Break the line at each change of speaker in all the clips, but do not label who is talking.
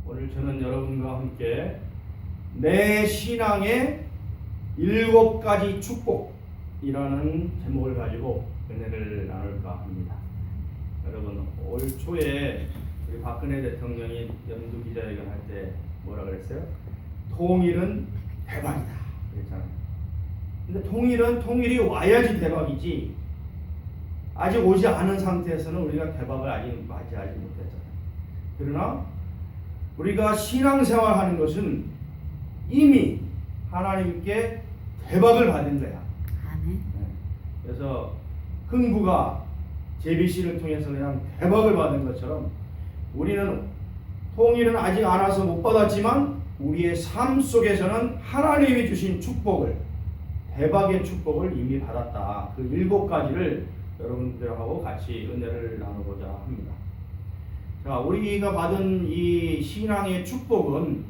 오늘 저는 여러분과 함께 내 신앙의 7가지 축복이라는 제목을 가지고 은혜를 나눌까 합니다. 여러분, 올 초에 우리 박근혜 대통령이 연두 기자회견 할 때 뭐라 그랬어요? 통일은 대박이다 그랬잖아요. 근데 통일이 와야지 대박이지, 아직 오지 않은 상태에서는 우리가 대박을 아직 맞이하지 못했잖아요. 그러나 우리가 신앙생활하는 것은 이미 하나님께 대박을 받은 거야.
아멘.
그래서 흥부가 제비씨를 통해서 그냥 대박을 받은 것처럼 우리는 통일은 아직 안 와서 못 받았지만 우리의 삶 속에서는 하나님이 주신 축복을, 대박의 축복을 이미 받았다. 그 7가지를 여러분들하고 같이 은혜를 나누고자 합니다. 자, 우리가 받은 이 신앙의 축복은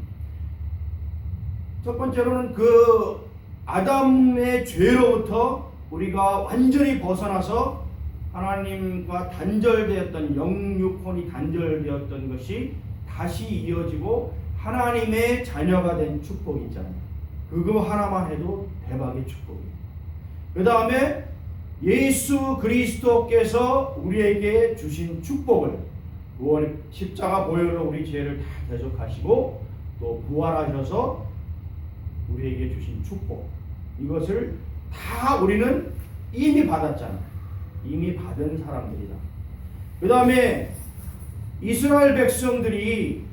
첫 번째로는 그 아담의 죄로부터 우리가 완전히 벗어나서 하나님과 단절되었던, 영육혼이 단절되었던 것이 다시 이어지고 하나님의 자녀가 된 축복이 있잖아요. 그거 하나만 해도 대박의 축복이에요. 그 다음에 예수 그리스도께서 우리에게 주신 축복을, 십자가 보혈로 우리 죄를 다 대속하시고 또 부활하셔서 우리에게 주신 축복, 이것을 다 우리는 이미 받았잖아. 이미 받은 사람들이다. 그 다음에 이스라엘 백성들이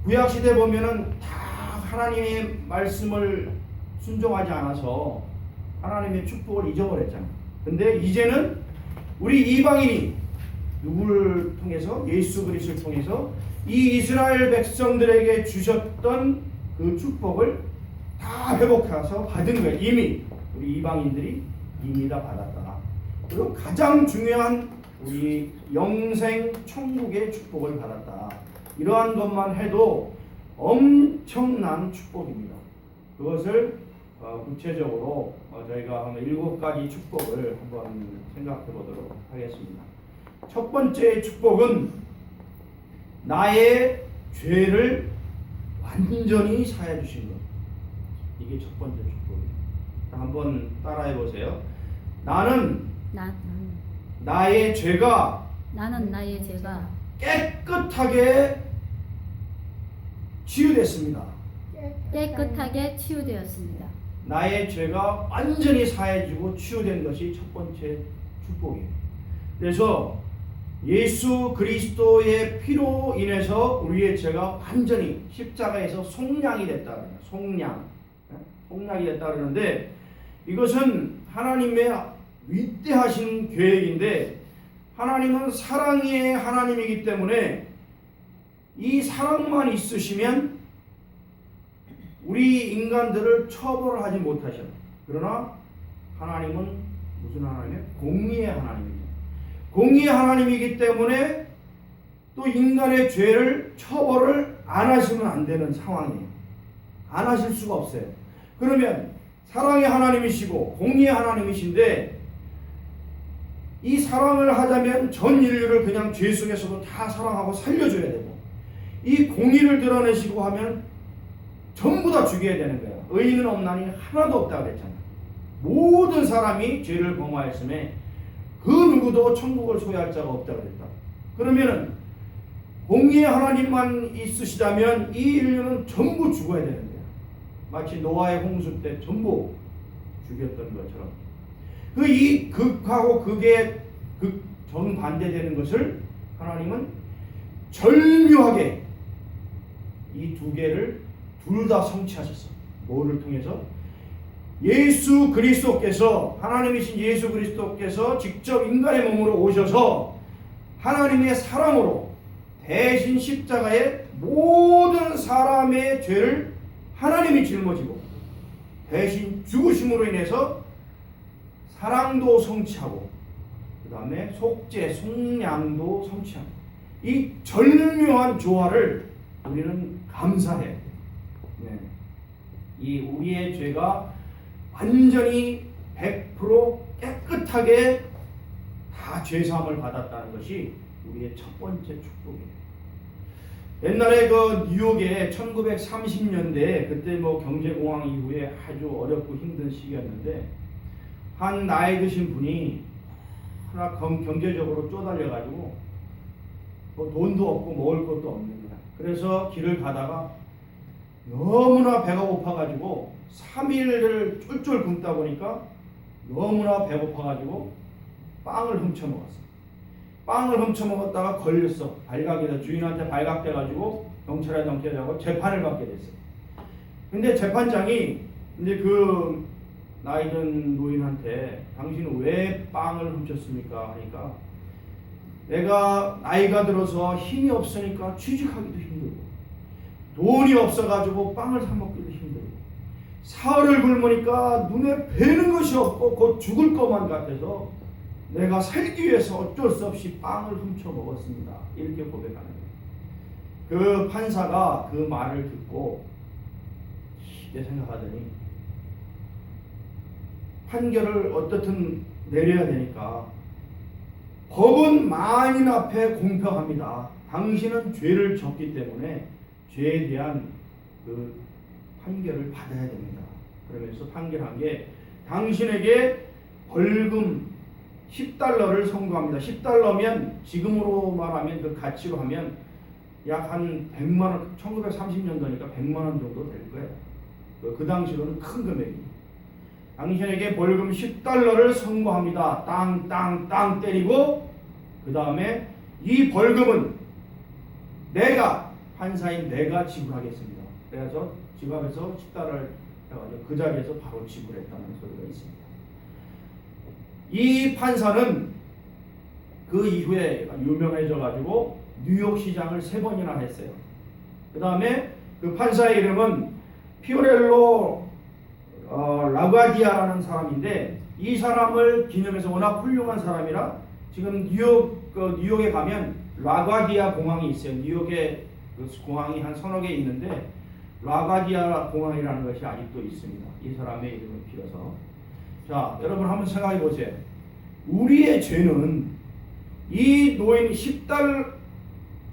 구약시대 보면은 다 하나님의 말씀을 순종하지 않아서 하나님의 축복을 잊어버렸잖아. 근데 이제는 우리 이방인이 누구를 통해서? 예수 그리스도를 통해서 이 이스라엘 백성들에게 주셨던 그 축복을 다 회복해서 받은 거예요. 이미 우리 이방인들이 이미 다 받았다. 그리고 가장 중요한 우리 영생 천국의 축복을 받았다. 이러한 것만 해도 엄청난 축복입니다. 그것을 구체적으로 저희가 한번 7가지 축복을 한번 생각해 보도록 하겠습니다. 첫 번째 축복은 나의 죄를 완전히 사해 주신 것. 이게 첫 번째 축복이에요. 한번 따라해 보세요. 나는 나의 죄가 깨끗하게 치유됐습니다. 나의 죄가 완전히 사해지고 치유된 것이 첫 번째 축복이에요. 그래서 예수 그리스도의 피로 인해서 우리의 죄가 완전히 십자가에서 속량이 됐다. 속량이 됐다 그러는데, 이것은 하나님의 위대하신 계획인데, 하나님은 사랑의 하나님이기 때문에 이 사랑만 있으시면 우리 인간들을 처벌하지 못하셔요. 그러나 하나님은 무슨 하나님이에요? 공의의 하나님이죠. 공의의 하나님이기 때문에 또 인간의 죄를 처벌을 안 하시면 안 되는 상황이에요. 안 하실 수가 없어요. 그러면 사랑의 하나님이시고 공의의 하나님이신데, 이 사랑을 하자면 전 인류를 그냥 죄 속에서도 다 사랑하고 살려줘야 되고, 이 공의를 드러내시고 하면 전부 다 죽여야 되는 거예요. 의인은 없나니 하나도 없다 그랬잖아요. 모든 사람이 죄를 범하였음에 그 누구도 천국을 소유할 자가 없다 그랬다. 그러면은 공의의 하나님만 있으시다면 이 인류는 전부 죽어야 되는 거예요. 마치 노아의 홍수 때 전부 죽였던 것처럼. 이 극하고 극의 정반대되는 것을 하나님은 절묘하게 이 두 개를 둘 다 성취하셨어요. 뭐를 통해서? 예수 그리스도께서, 하나님이신 예수 그리스도께서 직접 인간의 몸으로 오셔서 하나님의 사랑으로 대신 십자가에 모든 사람의 죄를 하나님이 짊어지고 대신 죽으심으로 인해서 사랑도 성취하고 그 다음에 속죄, 속량도 성취하고, 이 절묘한 조화를 우리는 감사해. 이 우리의 죄가 완전히 100% 깨끗하게 다 죄사함을 받았다는 것이 우리의 첫 번째 축복이에요. 옛날에 그 뉴욕에 1930년대 그때 뭐 경제공황 이후에 아주 어렵고 힘든 시기였는데 한 나이 드신 분이 하나 경제적으로 쪼달려가지고 뭐 돈도 없고 먹을 것도 없는 거야. 그래서 길을 가다가 너무나 배가 고파가지고 3일을 쫄쫄 굶다 보니까 너무나 배고파가지고 빵을 훔쳐 먹었어. 빵을 훔쳐 먹었다가 걸렸어. 발각이다. 주인한테 발각돼가지고 경찰에 넘겨가고 재판을 받게 됐어. 근데 재판장이 이제 그 나이든 노인한테 당신은 왜 빵을 훔쳤습니까? 하니까 내가 나이가 들어서 힘이 없으니까 취직하기도 힘들고 돈이 없어가지고 빵을 사 먹기도 힘들고 사흘을 굶으니까 눈에 뵈는 것이 없고 곧 죽을 것만 같아서 내가 살기 위해서 어쩔 수 없이 빵을 훔쳐 먹었습니다. 이렇게 고백하는 거예요. 그 판사가 그 말을 듣고 깊게 생각하더니 판결을 어떻든 내려야 되니까 법은 만인 앞에 공평합니다. 당신은 죄를 졌기 때문에 죄에 대한 그 판결을 받아야 됩니다. 그러면서 판결한 게 당신에게 벌금 $10를 선고합니다. $10면 지금으로 말하면 그 가치로 하면 약 한 100만 원, 1930년도니까 100만 원 정도 될 거예요. 그 당시로는 큰 금액입니다. 당신에게 벌금 $10를 선고합니다. 땅 때리고 그 다음에 이 벌금은 내가 판사인 내가 지불하겠습니다. 그래서 지갑에서 $10를 해가지고 그 자리에서 바로 지불했다는 소리가 있습니다. 이 판사는 그 이후에 유명해져가지고 뉴욕 시장을 3번이나 했어요. 그 다음에 그 판사의 이름은 피오렐로 라과디아라는 사람인데 이 사람을 기념해서 워낙 훌륭한 사람이라 지금 뉴욕에 가면 라과디아 공항이 있어요. 뉴욕에 그 공항이 한 서너 개 있는데 라과디아 공항이라는 것이 아직도 있습니다. 이 사람의 이름을 빌어서. 자, 여러분 한번 생각해 보세요. 우리의 죄는 이 노인 10달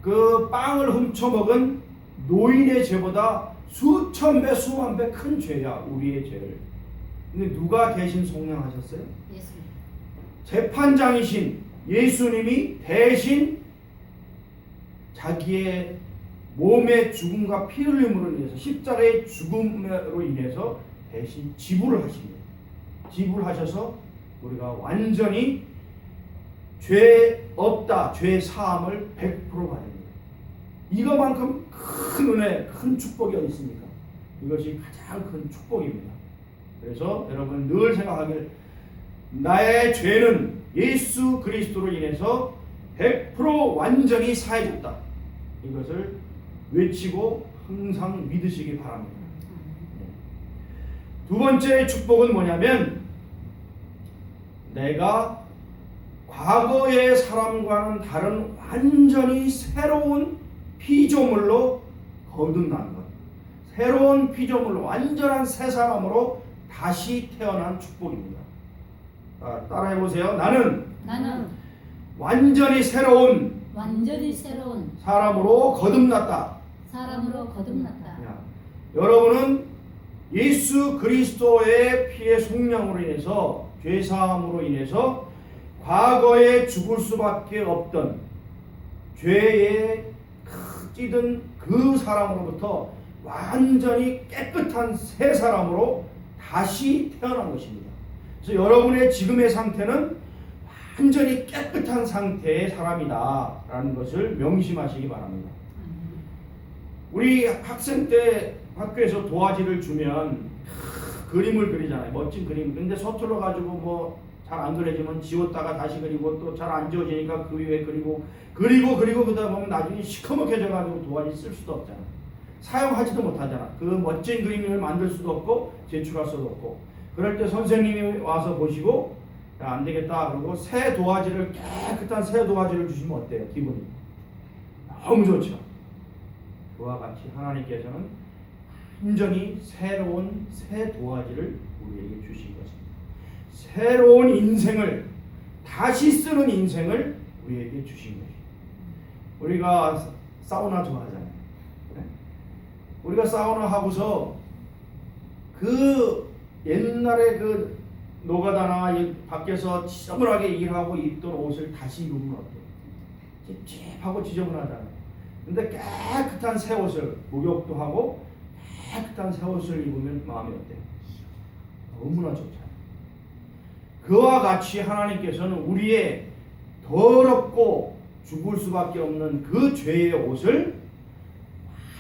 그 빵을 훔쳐먹은 노인의 죄보다 수천 배 수만 배 큰 죄야. 우리의 죄를. 근데 누가 대신 속량하셨어요? 예수. 재판장이신 예수님이 대신 자기의 몸의 죽음과 피 흘림으로 인해서 십자가의 죽음으로 인해서 대신 지불을 하십니다. 지불하셔서 우리가 완전히 죄 없다, 죄 사함을 100% 받습니다. 이거만큼 큰 은혜, 큰 축복이 어디 있습니까? 이것이 가장 큰 축복입니다. 그래서 여러분 늘 생각하길 나의 죄는 예수 그리스도로 인해서 100% 완전히 사해졌다. 이것을 외치고 항상 믿으시기 바랍니다. 두 번째 축복은 뭐냐면 내가 과거의 사람과는 다른 완전히 새로운 피조물로 거듭난 것. 새로운 피조물로 완전한 새 사람으로 다시 태어난 축복입니다. 따라해보세요. 나는 완전히 새로운 사람으로 거듭났다. 여러분은 예수 그리스도의 피의 속량으로 인해서 죄사함으로 인해서 과거에 죽을 수밖에 없던 죄에 찌든 그 사람으로부터 완전히 깨끗한 새 사람으로 다시 태어난 것입니다. 그래서 여러분의 지금의 상태는 완전히 깨끗한 상태의 사람이다 라는 것을 명심하시기 바랍니다. 우리 학생 때 학교에서 도화지를 주면 그림을 그리잖아요. 멋진 그림. 근데 서툴러 가지고 뭐 잘 안 그려지면 지웠다가 다시 그리고 또 잘 안 지워지니까 그 위에 그리고 그러다 보면 나중에 시커멓게 져가지고 도화지 쓸 수도 없잖아. 사용하지도 못하잖아. 그 멋진 그림을 만들 수도 없고 제출할 수도 없고. 그럴 때 선생님이 와서 보시고 야, 안 되겠다 그러고 새 도화지를 깨끗한 새 도화지를 주시면 어때요? 기분이 너무 좋죠. 그와 같이 하나님께서는 완전히 새로운 새 도화지를 우리에게 주신 것입니다. 새로운 인생을 다시 쓰는 인생을 우리에게 주신 것입니다. 우리가 사우나 좋아하잖아요. 우리가 사우나 하고서 그 옛날에 그 노가다나 밖에서 지저분하게 일하고 입던 옷을 다시 입으면 어때요? 찝찝하고 지저분하잖아요. 근데 깨끗한 새 옷을, 목욕도 하고 깨끗한 새 옷을 입으면 마음이 어때요? 너무나 좋잖아요. 그와 같이 하나님께서는 우리의 더럽고 죽을 수밖에 없는 그 죄의 옷을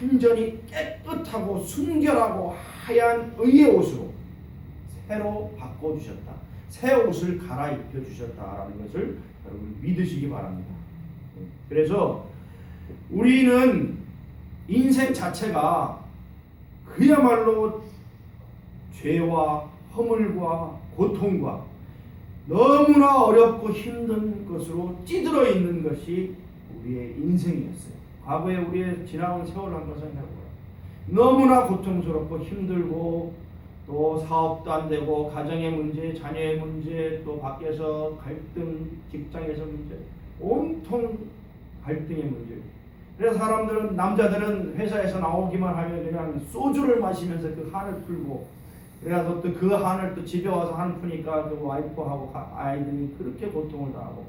완전히 깨끗하고 순결하고 하얀 의의 옷으로 새로 바꿔주셨다. 새 옷을 갈아입혀 주셨다라는 것을 여러분 믿으시기 바랍니다. 그래서 우리는 인생 자체가 그야말로 죄와 허물과 고통과 너무나 어렵고 힘든 것으로 찌들어 있는 것이 우리의 인생이었어요. 과거에 우리의 지나온 세월을 한번 생각해보라. 너무나 고통스럽고 힘들고 또 사업도 안 되고 가정의 문제, 자녀의 문제, 또 밖에서 갈등, 직장에서 문제, 온통 갈등의 문제. 그래서 사람들은, 남자들은 회사에서 나오기만 하면 그냥 소주를 마시면서 그 한을 풀고, 그래서 또 그 한을 또 집에 와서 한 푸니까 그 와이프하고 아이들이 그렇게 고통을 당하고,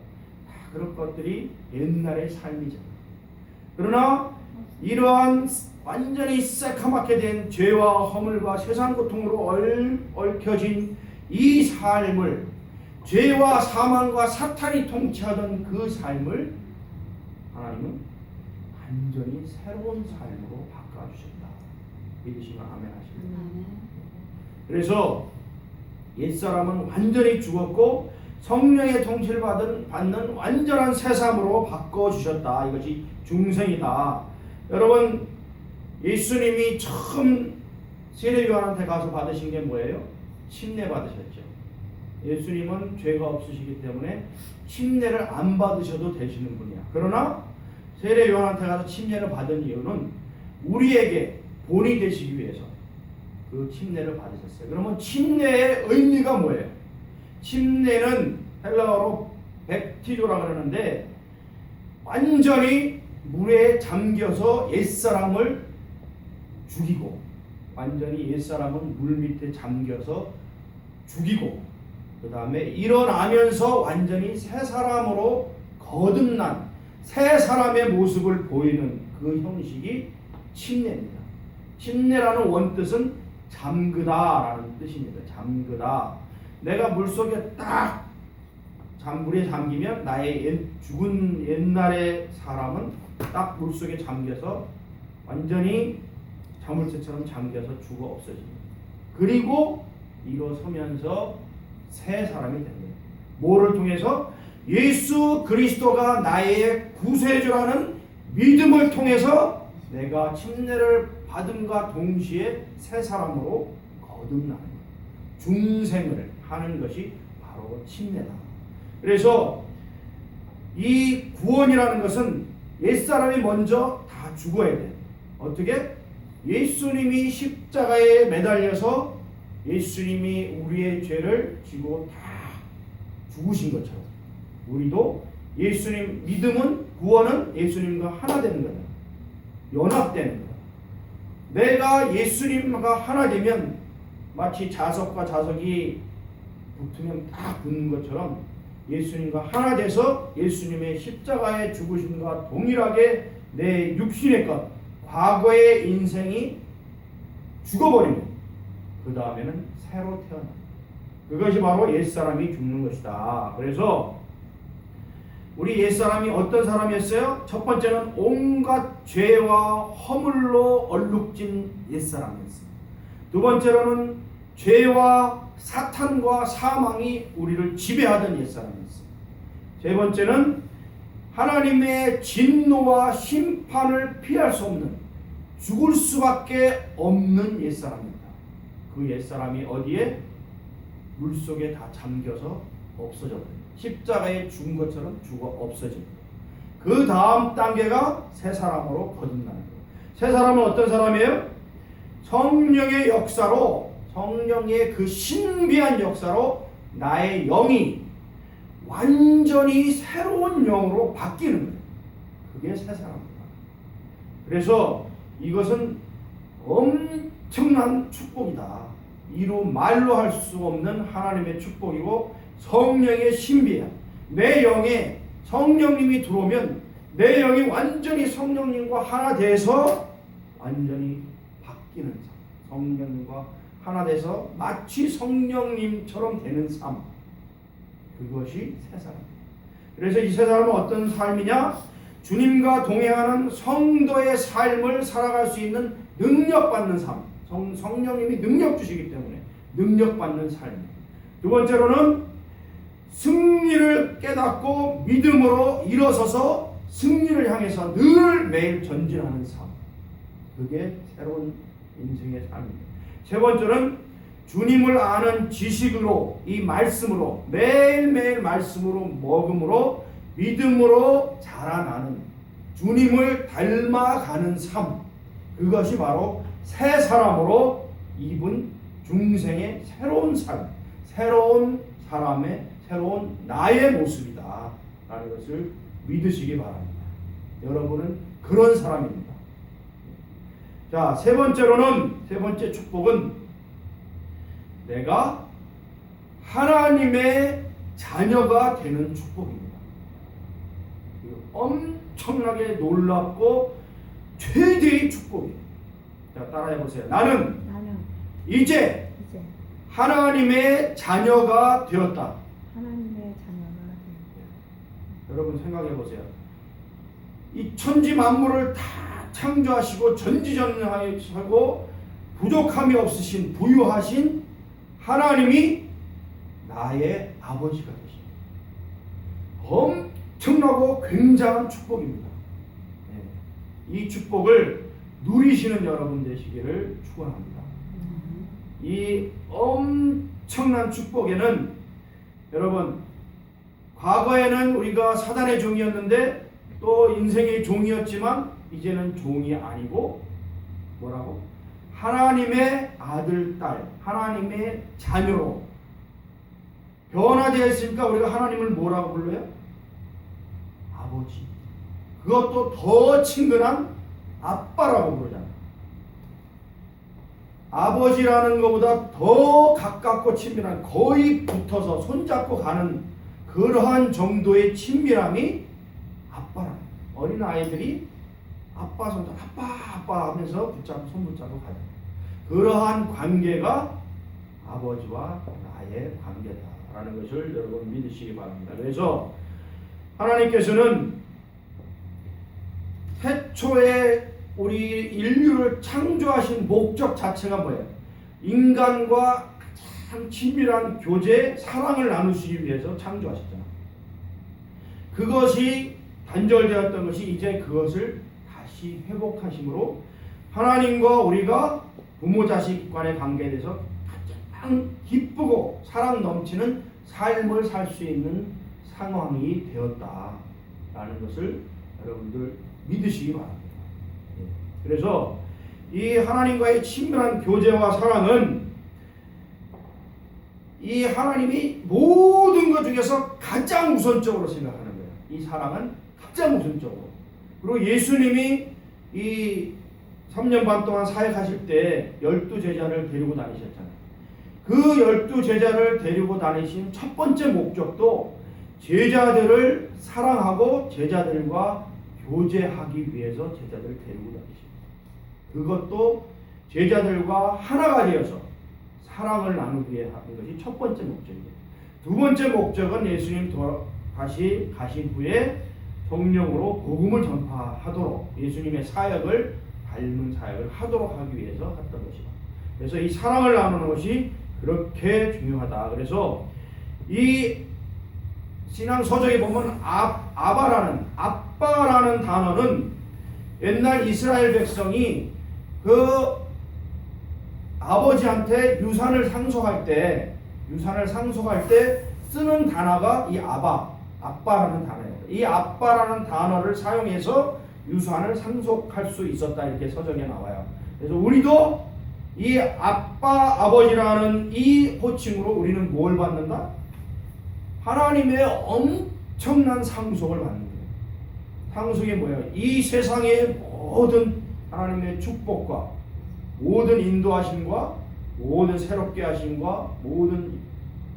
다 그런 것들이 옛날의 삶이잖아. 그러나 이러한 완전히 새카맣게 된 죄와 허물과 세상 고통으로 얽혀진 이 삶을, 죄와 사망과 사탄이 통치하던 그 삶을 하나님은 완전히 새로운 삶으로 바꿔주셨다. 믿으시면 아멘 하십니다. 그래서 옛사람은 완전히 죽었고 성령의 통치를 받는 완전한 새 삶으로 바꿔주셨다. 이것이 중생이다. 여러분, 예수님이 처음 세례요한한테 가서 받으신 게 뭐예요? 침례 받으셨죠. 예수님은 죄가 없으시기 때문에 침례를 안 받으셔도 되시는 분이야. 그러나 세례요한한테 가서 침례를 받은 이유는 우리에게 본이 되시기 위해서 그 침례를 받으셨어요. 그러면 침례의 의미가 뭐예요? 침례는 헬라어로 백티조라 그러는데 완전히 물에 잠겨서 옛사람을 죽이고, 완전히 옛사람은 물 밑에 잠겨서 죽이고, 그 다음에 일어나면서 완전히 새 사람으로 거듭난 새 사람의 모습을 보이는 그 형식이 침례입니다. 침례라는 원뜻은 잠그다라는 뜻입니다. 잠그다. 내가 물속에 딱 물에 잠기면 나의 죽은 옛날의 사람은 딱 물속에 잠겨서 완전히 자물쇠처럼 잠겨서 죽어 없어집니다. 그리고 일어서면서 새 사람이 됩니다. 뭐를 통해서? 예수 그리스도가 나의 구세주라는 믿음을 통해서 내가 침례를 받음과 동시에 새 사람으로 거듭나는 것, 중생을 하는 것이 바로 침례다. 그래서 이 구원이라는 것은 옛사람이 먼저 다 죽어야 돼. 어떻게? 예수님이 십자가에 매달려서 예수님이 우리의 죄를 지고 다 죽으신 것처럼 우리도 예수님, 믿음은, 구원은 예수님과 하나 되는 거다. 연합되는 거다. 내가 예수님과 하나 되면 마치 자석과 자석이 붙으면 다 붙는 것처럼 예수님과 하나 돼서 예수님의 십자가의 죽으심과 동일하게 내 육신의 것, 과거의 인생이 죽어버리면 그 다음에는 새로 태어나. 그것이 바로 옛사람이 죽는 것이다. 그래서 우리 옛사람이 어떤 사람이었어요? 첫 번째는 온갖 죄와 허물로 얼룩진 옛사람이었어요. 두 번째로는 죄와 사탄과 사망이 우리를 지배하던 옛사람이었어요. 세 번째는 하나님의 진노와 심판을 피할 수 없는, 죽을 수밖에 없는 옛사람입니다. 그 옛사람이 어디에? 물속에 다 잠겨서 없어져버려요. 십자가에 죽은 것처럼 죽어 없어집니다. 그 다음 단계가 새 사람으로 거듭나는 거예요. 새 사람은 어떤 사람이에요? 성령의 역사로, 성령의 그 신비한 역사로 나의 영이 완전히 새로운 영으로 바뀌는 거예요. 그게 새 사람입니다. 그래서 이것은 엄청난 축복이다. 이루 말로 할 수 없는 하나님의 축복이고 성령의 신비야. 내 영에 성령님이 들어오면 내 영이 완전히 성령님과 하나 돼서 완전히 바뀌는 삶. 성령님과 하나 돼서 마치 성령님처럼 되는 삶. 그것이 새 사람. 그래서 이 새 사람은 어떤 삶이냐? 주님과 동행하는 성도의 삶을 살아갈 수 있는 능력받는 삶. 성령님이 능력 주시기 때문에 능력받는 삶. 두 번째로는 승리를 깨닫고 믿음으로 일어서서 승리를 향해서 늘 매일 전진하는 삶. 그게 새로운 인생의 삶입니다. 세 번째는 주님을 아는 지식으로, 이 말씀으로, 매일매일 말씀으로 먹음으로 믿음으로 자라나는, 주님을 닮아가는 삶. 그것이 바로 새 사람으로 입은 중생의 새로운 삶, 새로운 사람의 새로운 나의 모습이다 라는 것을 믿으시기 바랍니다. 여러분은 그런 사람입니다. 자, 세 번째 축복은 내가 하나님의 자녀가 되는 축복입니다. 엄청나게 놀랍고 최대의 축복이에요. 자, 따라해 보세요. 나는 이제 하나님의 자녀가 되었다.
하나님의 자녀가 되었다.
여러분 생각해 보세요. 이 천지 만물을 다 창조하시고 전지전능하시고 부족함이 없으신 부유하신 하나님이 나의 아버지가 되십니다. 엄청나고 굉장한 축복입니다. 이 축복을 누리시는 여러분 되시기를 축원합니다. 이 엄청난 축복에는 여러분, 과거에는 우리가 사단의 종이었는데 또 인생의 종이었지만 이제는 종이 아니고 뭐라고? 하나님의 아들, 딸, 하나님의 자녀로 변화되어 있으니까 우리가 하나님을 뭐라고 불러요? 아버지. 그것도 더 친근한 아빠라고 부르잖아요. 아버지라는 것보다 더 가깝고 친밀한, 거의 붙어서 손잡고 가는 그러한 정도의 친밀함이 아빠라는 거예요. 어린 아이들이 아빠 손잡고 아빠 하면서 붙잡고 손 붙잡고 가요. 그러한 관계가 아버지와 나의 관계다라는 것을 여러분 믿으시기 바랍니다. 그래서 하나님께서는 태초에 우리 인류를 창조하신 목적 자체가 뭐예요? 인간과 가장 친밀한 교제, 사랑을 나누시기 위해서 창조하셨잖아요. 그것이 단절되었던 것이 이제 그것을 다시 회복하심으로 하나님과 우리가 부모 자식 간의 관계에 대해서 가장 기쁘고 사랑 넘치는 삶을 살 수 있는 상황이 되었다라는 것을 여러분들 믿으시기 바랍니다. 그래서 이 하나님과의 친밀한 교제와 사랑은 이 하나님이 모든 것 중에서 가장 우선적으로 생각하는 거예요. 이 사랑은 가장 우선적으로. 그리고 예수님이 이 3년 반 동안 사역하실 때 12제자를 데리고 다니셨잖아요. 그 12제자를 데리고 다니신 첫 번째 목적도 제자들을 사랑하고 제자들과 교제하기 위해서 제자들을 데리고 다니십니다. 그것도 제자들과 하나가 되어서 사랑을 나누기 위해 하는 것이 첫 번째 목적입니다. 두 번째 목적은 예수님 다시 가신 후에 성령으로 복음을 전파하도록 예수님의 사역을 닮은 사역을 하도록 하기 위해서 했던 것이다. 그래서 이 사랑을 나누는 것이 그렇게 중요하다. 그래서 이 신앙 서적에 보면 아빠라는 단어는 옛날 이스라엘 백성이 그 아버지한테 유산을 상속할 때 쓰는 단어가 이 아빠라는 단어예요. 이 아빠라는 단어를 사용해서 유산을 상속할 수 있었다, 이렇게 서적에 나와요. 그래서 우리도 이 아버지라는 이 호칭으로 우리는 뭘 받는다? 하나님의 엄청난 상속을 받는 거예요. 상속이 뭐예요? 이 세상의 모든 하나님의 축복과 모든 인도하심과 모든 새롭게 하심과 모든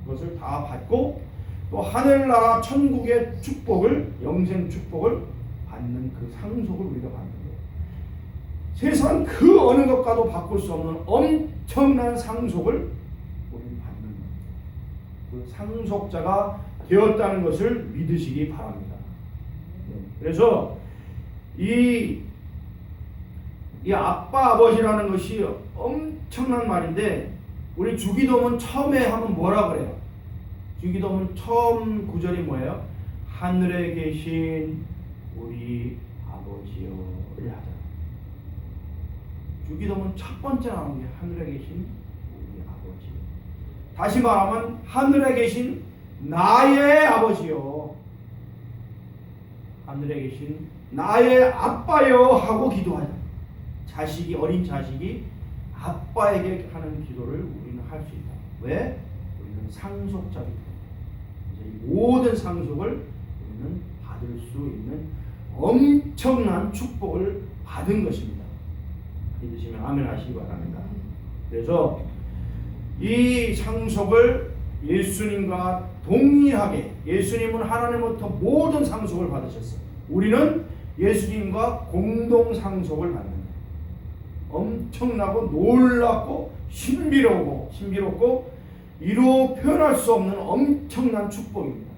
것을 다 받고 또 하늘나라 천국의 축복을 영생 축복을 받는 그 상속을 우리가 받는 거예요. 세상 그 어느 것과도 바꿀 수 없는 엄청난 상속을 우리는 받는 거예요. 그 상속자가 되었다는 것을 믿으시기 바랍니다. 그래서 이 아빠 아버지라는 것이 엄청난 말인데 우리 주기도문 처음에 하면 뭐라 그래요? 주기도문 처음 구절이 뭐예요? 하늘에 계신 우리 아버지여 를 하잖아요. 주기도문 첫 번째 나오는 게 하늘에 계신 우리 아버지. 다시 말하면 하늘에 계신 나의 아버지요, 하늘에 계신 나의 아빠요 하고 기도하자. 자식이, 어린 자식이 아빠에게 하는 기도를 우리는 할 수 있다. 왜? 우리는 상속자이기 때문에. 이 모든 상속을 우리는 받을 수 있는 엄청난 축복을 받은 것입니다. 믿으시면 아멘 하시기 바랍니다. 그래서 이 상속을 예수님과 동일하게, 예수님은 하나님으로부터 모든 상속을 받으셨어요. 우리는 예수님과 공동 상속을 받는 거예요. 엄청나고 놀랍고 신비롭고 이루 표현할 수 없는 엄청난 축복입니다.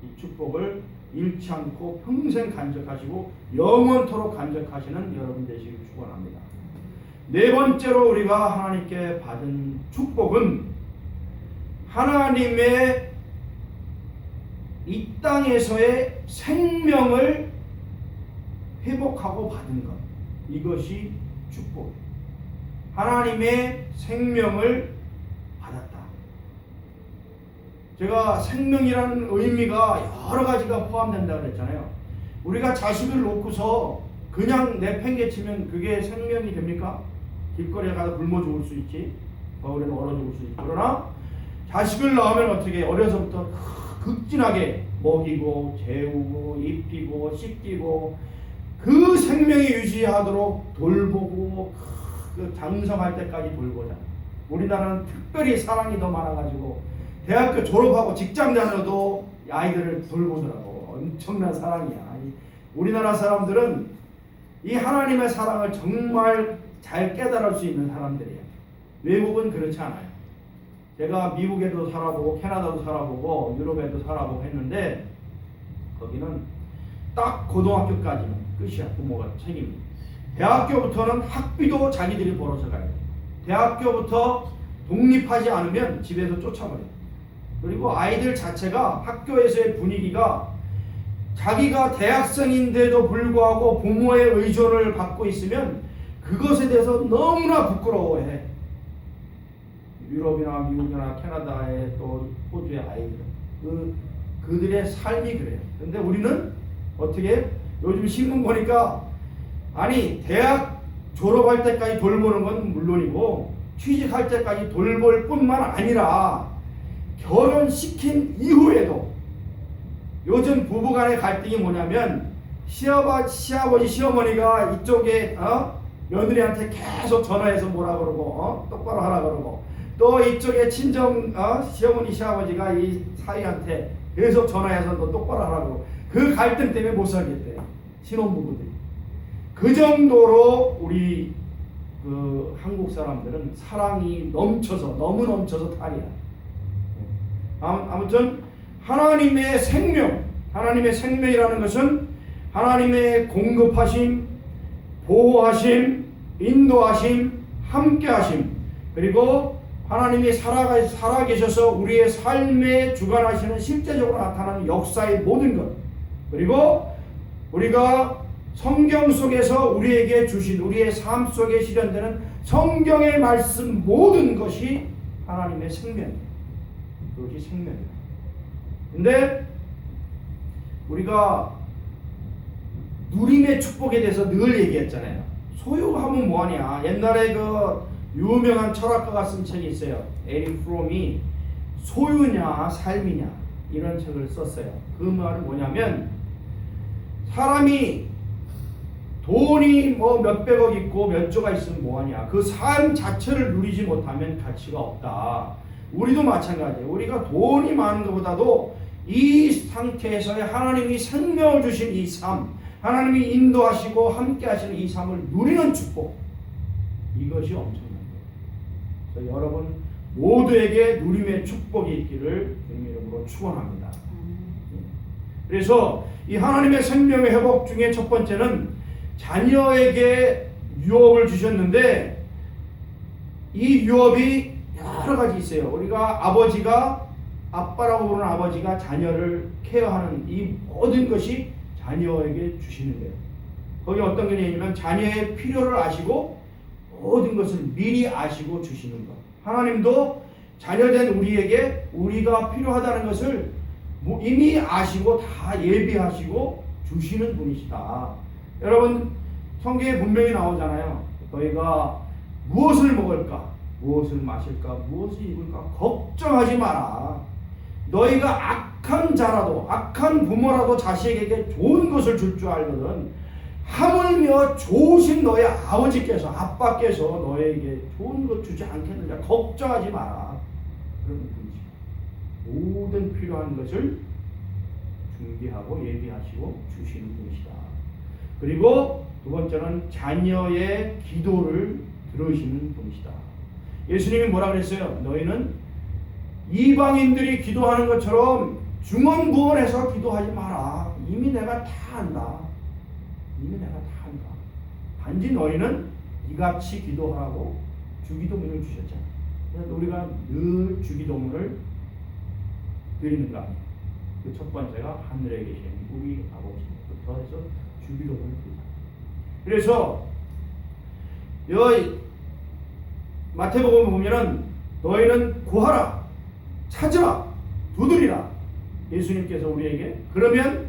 이 축복을 잃지 않고 평생 간직하시고 영원토록 간직하시는 여러분 되시길 축원합니다. 네 번째로 우리가 하나님께 받은 축복은 하나님의 이 땅에서의 생명을 회복하고 받은 것, 이것이 축복. 하나님의 생명을 받았다. 제가 생명이라는 의미가 여러 가지가 포함된다고 그랬잖아요. 우리가 자식을 놓고서 그냥 내팽개치면 그게 생명이 됩니까? 길거리에 가서 굶어 죽을 수 있지, 겨울에는 얼어 죽을 수 있지. 그러나 자식을 낳으면 어떻게 어려서부터 극진하게 먹이고 재우고 입히고 씻기고 그 생명이 유지하도록 돌보고 그 장성할 때까지 돌보자. 우리나라는 특별히 사랑이 더 많아가지고 대학교 졸업하고 직장 다녀도 아이들을 돌보더라고. 엄청난 사랑이야. 우리나라 사람들은 이 하나님의 사랑을 정말 잘 깨달을 수 있는 사람들이에요. 외국은 그렇지 않아요. 제가 미국에도 살아보고 캐나다도 살아보고 유럽에도 살아보고 했는데 거기는 딱 고등학교까지는 끝이야. 부모가 책임이. 대학교부터는 학비도 자기들이 벌어서 가요. 대학교부터 독립하지 않으면 집에서 쫓아버려요. 그리고 아이들 자체가 학교에서의 분위기가 자기가 대학생인데도 불구하고 부모의 의존을 받고 있으면 그것에 대해서 너무나 부끄러워해. 유럽이나 미국이나 캐나다의 또 호주의 아이들, 그들의 삶이 그래요. 근데 우리는 어떻게 요즘 신문 보니까 아니 대학 졸업할 때까지 돌보는 건 물론이고 취직할 때까지 돌볼 뿐만 아니라 결혼시킨 이후에도 요즘 부부간의 갈등이 뭐냐면 시아버지 시어머니가 이쪽에 며느리한테 계속 전화해서 뭐라 그러고 똑바로 하라 그러고 또 이쪽에 친정 시어머니 시아버지가 이 사위한테 계속 전화해서 너 똑바로 하라고 그 갈등 때문에 못 살겠대. 신혼부부들이. 그 정도로 우리 그 한국 사람들은 사랑이 너무 넘쳐서 탈이야. 아무튼 하나님의 생명이라는 것은 하나님의 공급하심, 보호하심, 인도하심, 함께하심, 그리고 하나님이 살아계셔서 우리의 삶에 주관하시는 실제적으로 나타나는 역사의 모든 것, 그리고 우리가 성경 속에서 우리에게 주신 우리의 삶 속에 실현되는 성경의 말씀 모든 것이 하나님의 생명이에요. 그것이 생명이에요. 근데 우리가 누림의 축복에 대해서 늘 얘기했잖아요. 소유하면 뭐하냐. 옛날에 그 유명한 철학가가 쓴 책이 있어요. 에릭 프롬이 소유냐 삶이냐 이런 책을 썼어요. 그 말은 뭐냐면 사람이 돈이 뭐 몇백억 있고 몇 조가 있으면 뭐하냐. 그 삶 자체를 누리지 못하면 가치가 없다. 우리도 마찬가지예요. 우리가 돈이 많은 것보다도 이 상태에서의 하나님이 생명을 주신 이 삶, 하나님이 인도하시고 함께 하시는 이 삶을 누리는 축복, 이것이 엄청난 거예요. 그래서 여러분 모두에게 누림의 축복이 있기를 주님의 이름으로 축원합니다. 그래서 이 하나님의 생명의 회복 중에 첫 번째는 자녀에게 유업을 주셨는데, 이 유업이 여러 가지 있어요. 우리가 아버지가, 아빠라고 부르는 아버지가 자녀를 케어하는 이 모든 것이 자녀에게 주시는 거예요. 거기 어떤 게 있냐면 자녀의 필요를 아시고 모든 것을 미리 아시고 주시는 것. 하나님도 자녀된 우리에게 우리가 필요하다는 것을 이미 아시고 다 예비하시고 주시는 분이시다. 여러분 성경에 분명히 나오잖아요. 너희가 무엇을 먹을까, 무엇을 마실까, 무엇을 입을까 걱정하지 마라. 너희가 악한 자라도, 악한 부모라도 자식에게 좋은 것을 줄 줄 알거든 하물며 좋으신 너희 아버지께서, 아빠께서 너희에게 좋은 것 주지 않겠느냐. 걱정하지 마라. 그런 분이시다. 모든 필요한 것을 준비하고 예비하시고 주시는 분이시다. 그리고 두 번째는 자녀의 기도를 들으시는 분이시다. 예수님이 뭐라 그랬어요? 너희는 이방인들이 기도하는 것처럼 중언부언해서 기도하지 마라. 이미 내가 다 안다. 이미 내가 다 안다. 단지 너희는 이같이 기도하라고 주기도문을 주셨잖아. 그래서 우리가 늘 주기도문을 드리는 거 아니에요. 그 첫 번째가 하늘에 계신 우리 아버지부터 해서 주기도문을 드린다. 그래서 여기 마태복음 보면은 너희는 구하라, 찾으라, 두드리라. 예수님께서 우리에게 그러면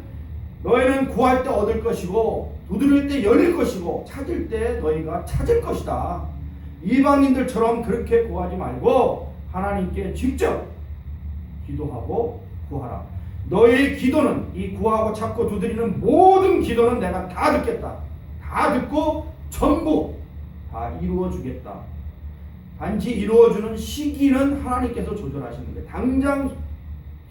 너희는 구할 때 얻을 것이고 두드릴 때 열릴 것이고 찾을 때 너희가 찾을 것이다. 이방인들처럼 그렇게 구하지 말고 하나님께 직접 기도하고 구하라. 너희의 기도는, 이 구하고 찾고 두드리는 모든 기도는 내가 다 듣겠다. 다 듣고 전부 다 이루어 주겠다. 단지 이루어주는 시기는 하나님께서 조절하시는 거예요. 당장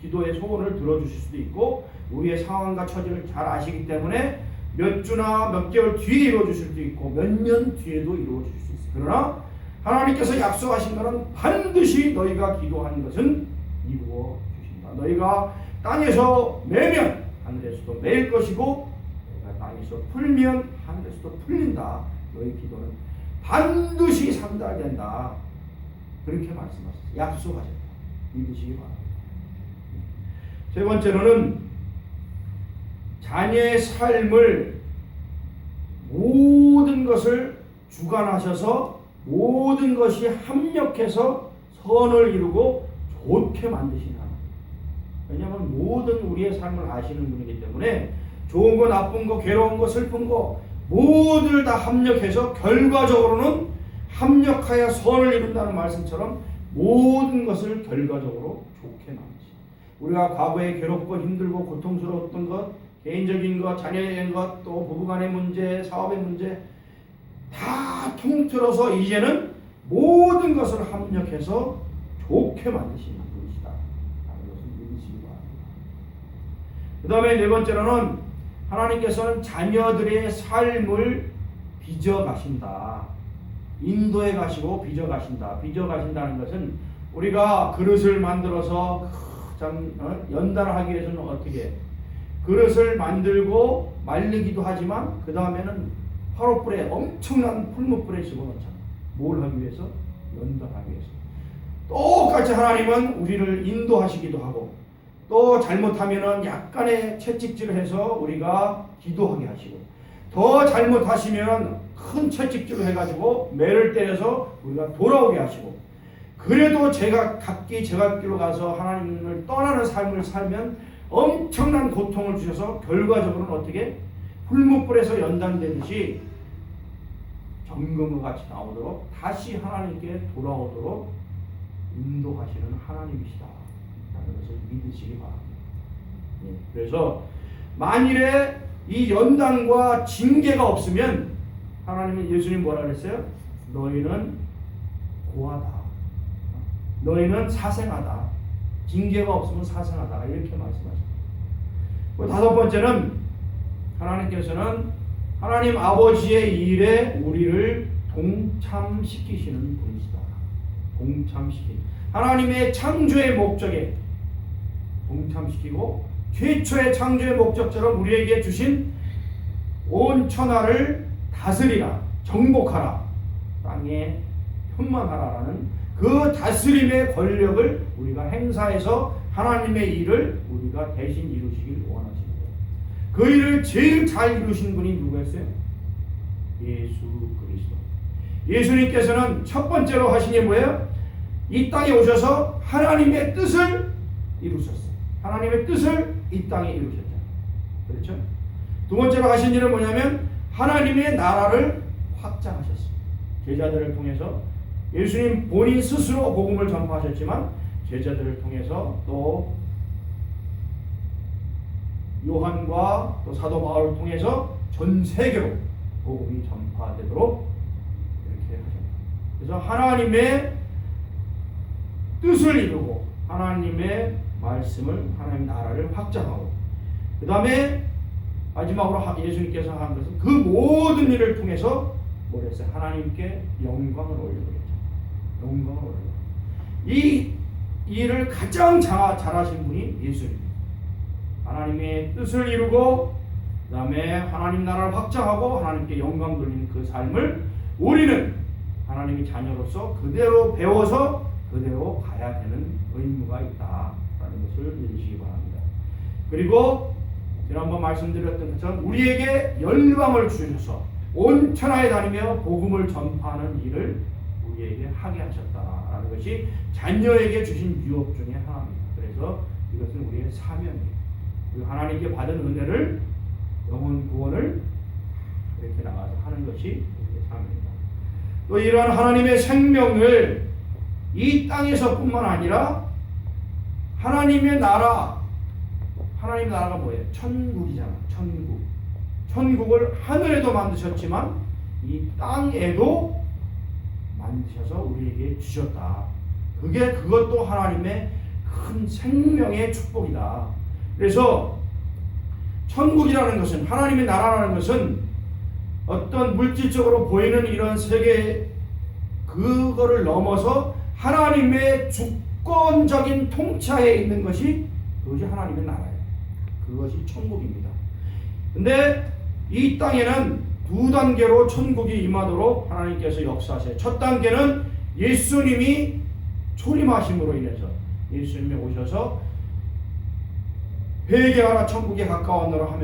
기도의 소원을 들어주실 수도 있고 우리의 상황과 처지를 잘 아시기 때문에 몇 주나 몇 개월 뒤에 이루어주실 수도 있고 몇 년 뒤에도 이루어질 수 있어요. 그러나 하나님께서 약속하신 것은 반드시 너희가 기도하는 것은 이루어 주신다. 너희가 땅에서 매면 하늘에서도 매일 것이고 너희가 땅에서 풀면 하늘에서도 풀린다. 너희 기도는 반드시 상달된다. 그렇게 말씀하셨어요. 약속하셨다. 믿으시기 바랍니다. 세 번째로는 자녀의 삶을 모든 것을 주관하셔서 모든 것이 합력해서 선을 이루고 좋게 만드시는 하나님. 왜냐하면 모든 우리의 삶을 아시는 분이기 때문에 좋은 거, 나쁜 거, 괴로운 거, 슬픈 거 모두를 다 합력해서 결과적으로는 합력하여 선을 이룬다는 말씀처럼 모든 것을 결과적으로 좋게 만드십니다. 우리가 과거에 괴롭고 힘들고 고통스러웠던 것, 개인적인 것, 자녀의 것, 또 부부간의 문제, 사업의 문제 다 통틀어서 이제는 모든 것을 합력해서 좋게 만드시는 분이시다. 라는 것을 믿으시기 바랍니다. 그 다음에 네 번째로는 하나님께서는 자녀들의 삶을 빚어가신다. 인도해 가시고 빚어가신다. 빚어가신다는 것은 우리가 그릇을 만들어서 연단을 하기 위해서는 어떻게 그릇을 만들고 말리기도 하지만 그 다음에는 화롯불에 엄청난 풀무불에 집어넣잖아요. 뭘 하기 위해서? 연단하기 위해서. 똑같이 하나님은 우리를 인도하시기도 하고 또 잘못하면은 약간의 채찍질을 해서 우리가 기도하게 하시고 더 잘못하시면 큰 채찍질을 해가지고 매를 때려서 우리가 돌아오게 하시고 그래도 각기 제각기로 가서 하나님을 떠나는 삶을 살면 엄청난 고통을 주셔서 결과적으로는 어떻게 풀무불에서 연단되듯이 정금과 같이 나오도록 다시 하나님께 돌아오도록 인도하시는 하나님이시다 라는 것을 믿으시기 바랍니다. 그래서 만일에 이 연단과 징계가 없으면 하나님은 예수님 뭐라 그랬어요? 너희는 고하다. 너희는 사생하다. 징계가 없으면 사생하다. 이렇게 말씀하십니다. 다섯 번째는 하나님께서는 하나님 아버지의 일에 우리를 동참시키시는 분이시다. 동참시키는 하나님의 창조의 목적에 동참시키고 최초의 창조의 목적처럼 우리에게 주신 온 천하를 다스리라, 정복하라, 땅에 편만하라라는 그 다스림의 권력을 우리가 행사해서 하나님의 일을 우리가 대신 이루시길 원하십니다. 그 일을 제일 잘 이루신 분이 누구였어요? 예수 그리스도. 예수님께서는 첫 번째로 하신 게 뭐예요? 이 땅에 오셔서 하나님의 뜻을 이루셨어요. 하나님의 뜻을 이 땅에 이루셨잖아요. 그렇죠? 두 번째로 하신 일은 뭐냐면 하나님의 나라를 확장하셨어요. 제자들을 통해서 예수님 본인 스스로 복음을 전파하셨지만 제자들을 통해서 또 요한과 또 사도 바울을 통해서 전 세계로 복음이 전파되도록 이렇게 하셨다. 그래서 하나님의 뜻을 이루고 하나님의 말씀을 하나님 나라를 확장하고 그 다음에 마지막으로 예수님께서 한 것은 그 모든 일을 통해서 뭐랬어요? 하나님께 영광을 올려드렸죠. 영광을 올려. 이 일을 가장 잘하신 분이 예수님입니다. 하나님의 뜻을 이루고 그 다음에 하나님 나라를 확장하고 하나님께 영광 돌리는 그 삶을 우리는 하나님의 자녀로서 그대로 배워서 그대로 가야 되는 의무가 있다라는 것을 믿으시기 바랍니다. 그리고 지난번 말씀드렸던 것처럼 우리에게 열방을 주셔서 온 천하에 다니며 복음을 전파하는 일을 우리에게 하게 하셨다라는 것이 자녀에게 주신 유업 중에 하나입니다. 그래서 이것은 우리의 사명이에요. 하나님께 받은 은혜를 영혼 구원을 이렇게 나가서 하는 것이 우리의 사명입니다. 또 이러한 하나님의 생명을 이 땅에서뿐만 아니라 하나님의 나라, 하나님의 나라가 뭐예요? 천국이잖아. 천국. 천국을 하늘에도 만드셨지만 이 땅에도 만드셔서 우리에게 주셨다. 그것도 하나님의 큰 생명의 축복이다. 그래서 천국이라는 것은 하나님의 나라라는 것은 어떤 물질적으로 보이는 이런 세계 그거를 넘어서 하나님의 주권적인 통치하에 있는 것이 그것이 하나님의 나라예요. 그것이 천국입니다. 근데 이 땅에는 두 단계로 천국이 임하도록 하나님께서 역사하세요. 첫 단계는 예수님이 초림하심으로 인해서 예수님이 오셔서 회개하라 천국에 가까웠노라 하며